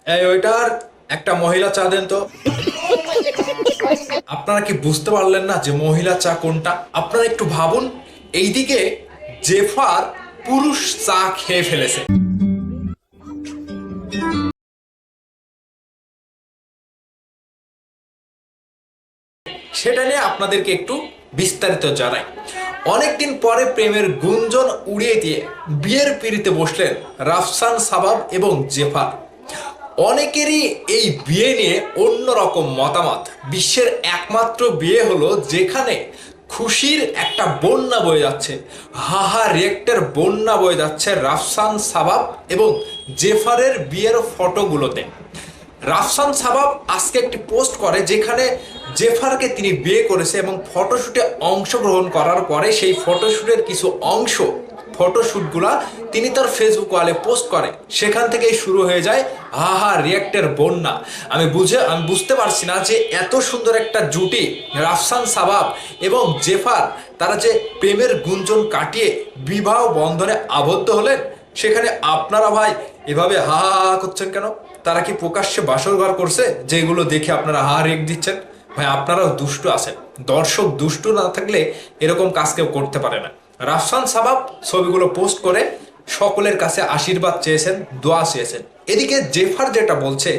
এই ওইটার একটা মহিলা চা দেন তো। আপনারা কি বুঝতে পারলেন না যে মহিলা চা কোনটা? আপনারা একটু ভাবুন, এইদিকে জেফার পুরুষ চা খেয়ে ফেলেছে। সেটা নিয়ে আপনাদেরকে একটু বিস্তারিত জানাই। অনেকদিন পরে প্রেমের গুঞ্জন উড়িয়ে দিয়ে বিয়ের পিঁড়িতে বসলেন রাফসান সাবাব এবং জেফার। অনেকেরই এই বিয়ে নিয়ে অন্যরকম মতামত। বিশ্বের একমাত্র বিয়ে হলো যেখানে খুশির একটা বন্যা বয়ে যাচ্ছে, হাহা রিয়েক্টের বন্যা বয়ে যাচ্ছে রাফসান সাবাব এবং জেফারের বিয়ের ফটোগুলোতে। রাফসান সাবাব আজকে একটি পোস্ট করে যেখানে জেফারকে তিনি বিয়ে করেছে এবং ফটোশুটে অংশগ্রহণ করার পরে সেই ফটোশুটের কিছু অংশ ফটোশুটগুলা তিনি তার ফেসবুক ওয়ালে পোস্ট করে। সেখান থেকেই শুরু হয়ে যায় হাহা রিয়েক্টের বন্যা। আমি বুঝতে পারছি না যে এত সুন্দর একটা জুটি রাফসান সাবাব এবং জেফার, তারা যে প্রেমের গুঞ্জন কাটিয়ে বিবাহ বন্ধনে আবদ্ধ হলেন, সেখানে আপনারা ভাই এভাবে হা হা হা করছেন কেন? তারা কি প্রকাশ্যে বাসর ঘর করছে যেগুলো দেখে আপনারা হা রেখ দিচ্ছেন? ভাই আপনারাও দুষ্টু আছেন। দর্শক দুষ্টু না থাকলে এরকম কাজ কেউ করতে পারে না। রাফসান সাবাব ছবিগুলো পোস্ট করে সকলের কাছে আশীর্বাদ চেয়েছেন, দোয়া চেয়েছেন। এদিকে জেফার যেটা বলছে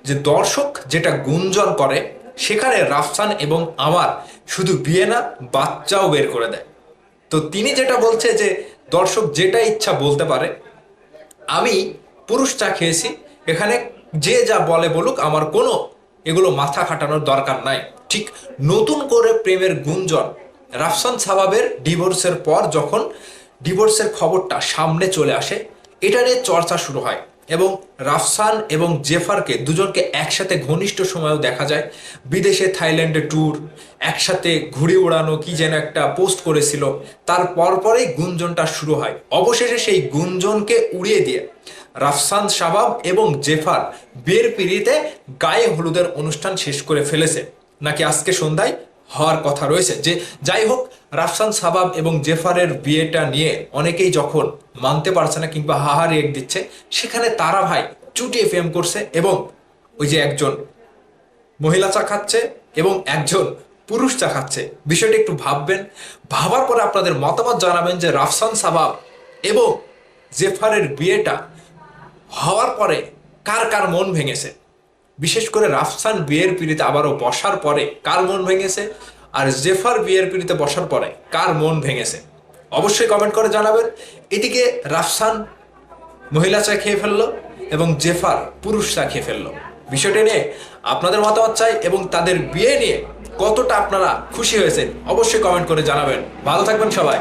যে দর্শক যেটা গুঞ্জন করে সেখানে রাফসান এবং আমার শুধু বিয়ে না, বাচ্চাও বের করে দেয়। তো তিনি যেটা বলছে যে দর্শক যেটা ইচ্ছা বলতে পারে, আমি পুরুষ চা খেয়েছি, এখানে যে যা বলে বলুক, আমার কোনো এগুলো মাথা খাটানোর দরকার নাই। ঠিক নতুন করে প্রেমের গুঞ্জন রাফসান সাবাবের ডিভোর্সের পর যখন ডিভোর্সের খবরটা সামনে চলে আসে, এটা নিয়ে চর্চা শুরু হয় এবং রাফসান এবং জেফারকে দুজনকে একসাথে ঘনিষ্ঠ সময়ও দেখা যায়। বিদেশে থাইল্যান্ডে ট্যুর, একসাথে ঘুড়ি উড়ানো কি যেন একটা পোস্ট করেছিল। তার পরপরেই গুঞ্জনটা শুরু হয়। অবশেষে সেই গুঞ্জনকে উড়িয়ে দিয়ে রাফসান সাবাব এবং জেফার বিয়ের পিঁড়িতে গায়ে হলুদের অনুষ্ঠান শেষ করে ফেলেছে, নাকি আজকে সন্ধ্যায় হওয়ার কথা রয়েছে। যে যাই হোক, রাফসান সাবাব এবং জেফারের বিয়েটা নিয়ে অনেকেই যখন মানতে পারছে না কিংবা হাহারি এক দিচ্ছে, সেখানে তারা ভাই চুটিয়ে ফেম করছে এবং ওই যে একজন মহিলা চা খাচ্ছে এবং একজন পুরুষ চা খাচ্ছে। বিষয়টা একটু ভাববেন, ভাবার পরে আপনাদের মতামত জানাবেন যে রাফসান সাবাব এবং জেফারের বিয়েটা হওয়ার পরে কার কার মন ভেঙেছে। বিশেষ করে রাফসান বিয়ের পিঁড়িতে আবারও বসার পরে কার মন ভেঙেছে, আর জেফার বিয়ের পিঁড়িতে বসার পরে কার মন ভেঙেছে, অবশ্যই কমেন্ট করে জানাবেন। এদিকে রাফসান মহিলা চা খেয়ে ফেললো এবং জেফার পুরুষ চা খেয়ে ফেললো। বিষয়টি নিয়ে আপনাদের মতামত চাই এবং তাদের বিয়ে নিয়ে কতটা আপনারা খুশি হয়েছেন অবশ্যই কমেন্ট করে জানাবেন। ভালো থাকবেন সবাই।